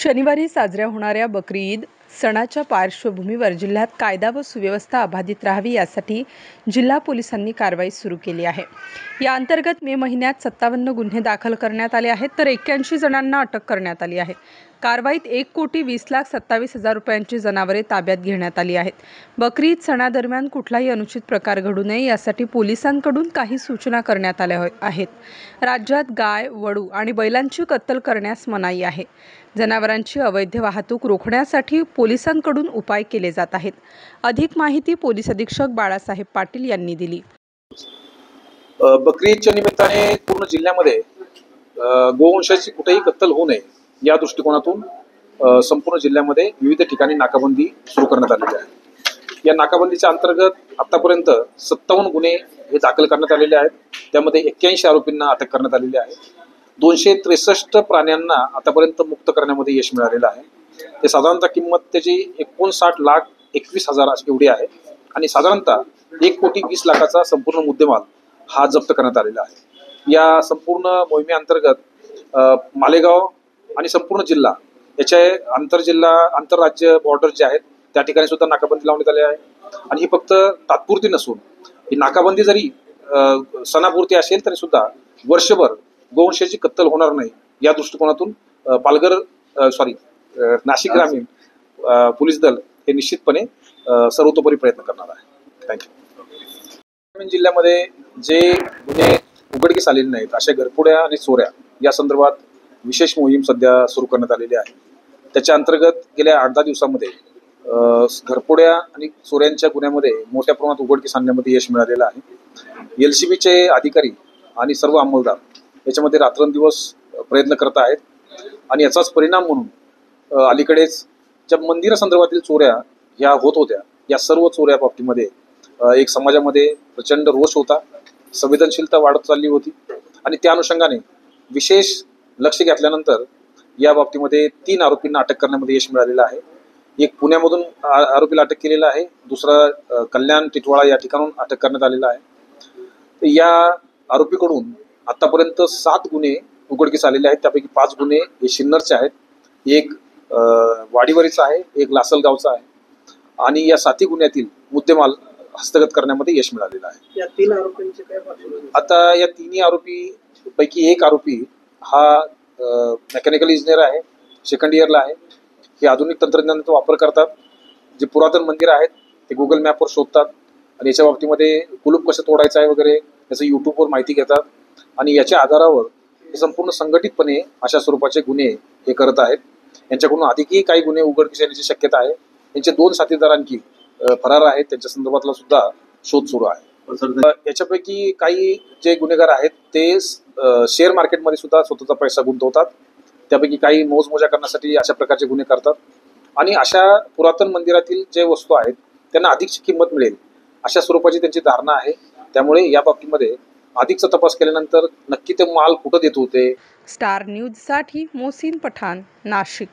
शनिवारी साजऱ्या होणाऱ्या बकरी ईद सणाच्या पार्श्वभूमीवर जिल्ह्यात कायदा व सुव्यवस्था अबाधित राहावी यासाठी जिल्हा पोलिसांनी कारवाई सुरू केली आहे। या अंतर्गत मे महिन्यात 57 गुन्हे दाखल करण्यात आले आहेत तर 81 जणांना अटक करण्यात आली आहे। कारवाईत 1,20,27,000 रुपयांची जनावरे ताब्यात घेण्यात आली आहेत। बकरी ईद सणादरम्यान कुठलाही अनुचित प्रकार घडू नये यासाठी पोलिसांकडून काही सूचना करण्यात आल्या आहेत। राज्यात गाय, वळू आणि बैलांची कत्तल करण्यास मनाई आहे। जनावरांची अवैध वाहतूक रोखण्यासाठी पोलिसांकडून उपाय केले जात आहेत। अधिक माहिती पोलीस अधीक्षक बाळासाहेब पाटील यांनी दिली। बकरी ईदच्या निमित्ताने पूर्ण जिल्ह्यामध्ये गोवंशाची कुठेही कत्तल होऊ नये या दृष्टिकोनातून संपूर्ण जिल्ह्यामध्ये विविध ठिकाणी नाकाबंदी सुरू करण्यात आलेली आहे। या नाकाबंदीच्या अंतर्गत आतापर्यंत 57 गुन्हे हे दाखल करण्यात आलेले आहेत। त्यामध्ये 81 आरोपींना अटक करण्यात आलेली आहे। 263 प्राण्यांना आतापर्यंत मुक्त करण्यामध्ये यश मिळालेलं आहे। ते साधारणतः किंमत त्याची 59,21,000 एवढी आहे आणि साधारणतः 1,20,00,000चा संपूर्ण मुद्देमाल हा जप्त करण्यात आलेला आहे। या संपूर्ण मोहिमेअंतर्गत मालेगाव आणि संपूर्ण जिल्हा याच्या आंतरराज्य बॉर्डर जे आहेत त्या ठिकाणी सुद्धा नाकाबंदी लावण्यात आली आहे। आणि ही फक्त तात्पुरती नसून ही नाकाबंदी जरी सणापुरती असेल तरी सुद्धा वर्षभर गोवंशाची कत्तल होणार नाही या दृष्टिकोनातून नाशिक ग्रामीण पोलीस दल हे निश्चितपणे सर्वतोपरी प्रयत्न करणार आहे। थँक्यू। ग्रामीण जिल्ह्यामध्ये जे गुन्हे उघडकीस आलेले नाहीत अशा घरफोड्या आणि चोऱ्या या संदर्भात विशेष मोहीम सध्या सुरू करण्यात आलेली आहे। त्याच्या अंतर्गत गेल्या 8-10 दिवसामध्ये घरफोड्या आणि चोऱ्यांच्या गुन्ह्यामध्ये मोठ्या प्रमाणात उघडकीस आणण्यामध्ये यश मिळालेलं आहे। LCBचे अधिकारी आणि सर्व अंमलदार याच्यामध्ये रात्रंदिवस प्रयत्न करत आहेत आणि याचाच परिणाम म्हणून अलीकडेच ज्या मंदिरासंदर्भातील चोऱ्या ह्या होत होत्या या सर्व चोऱ्या बाबतीमध्ये एक समाजामध्ये प्रचंड रोष होता, संवेदनशीलता वाढत चालली होती आणि त्या अनुषंगाने विशेष लक्ष घेतल्यानंतर या बाबतीमध्ये 3 आरोपींना अटक करण्यामध्ये यश मिळालेलं आहे। एक पुण्यामधून आरोपीला अटक केलेला आहे, दुसरा कल्याण टिटवाळा या ठिकाणून अटक करण्यात आलेला आहे। या आरोपीकडून आतापर्यंत 7 गुन्हे उघडकीस आलेले आहेत। त्यापैकी 5 गुन्हे हे सिन्नरचे आहेत, एक वाडीवरीचा आहे, एक लासलगावचा आहे आणि या 7 गुन्ह्यातील मुद्देमाल हस्तगत करण्यामध्ये यश मिळालेलं आहे। या 3 आरोपींचे काय पार्श्वभूमी? आता या 3 आरोपी पैकी एक आरोपी हा मेकॅनिकल इंजिनियर आहे, सेकंड इयरला आहे। हे आधुनिक तंत्रज्ञानाचा वापर करतात। जे पुरातन मंदिर आहेत ते गुगल मॅपवर शोधतात आणि याच्या बाबतीमध्ये कुलूप कसं तोडायचं आहे वगैरे याचं यूट्यूबवर माहिती घेतात आणि याच्या आधारावर हे संपूर्ण संघटितपणे अशा स्वरूपाचे गुन्हे हे करत आहेत। यांच्याकडून अधिकही काही गुन्हे उघडकीस येण्याची शक्यता आहे। यांचे 2 साथीदार आणखी फरार आहेत, त्यांच्या संदर्भातला सुद्धा शोध सुरू आहे। याच्यापैकी काही जे गुन्हेगार आहेत ते शेअर मार्केटमध्ये सुद्धा स्वतःचा पैसा गुंतवतात। त्यापैकी काही मोजमोजा करण्यासाठी अशा प्रकारचे गुन्हे करतात आणि अशा पुरातन मंदिरातील जे वस्तू आहेत त्यांना अधिकची किंमत मिळेल अशा स्वरूपाची त्यांची धारणा आहे। त्यामुळे या बाबतीमध्ये अधिकचा तपास केल्यानंतर नक्की ते माल कुठं देत होते। स्टार न्यूज साठी मोहसिन पठाण, नाशिक।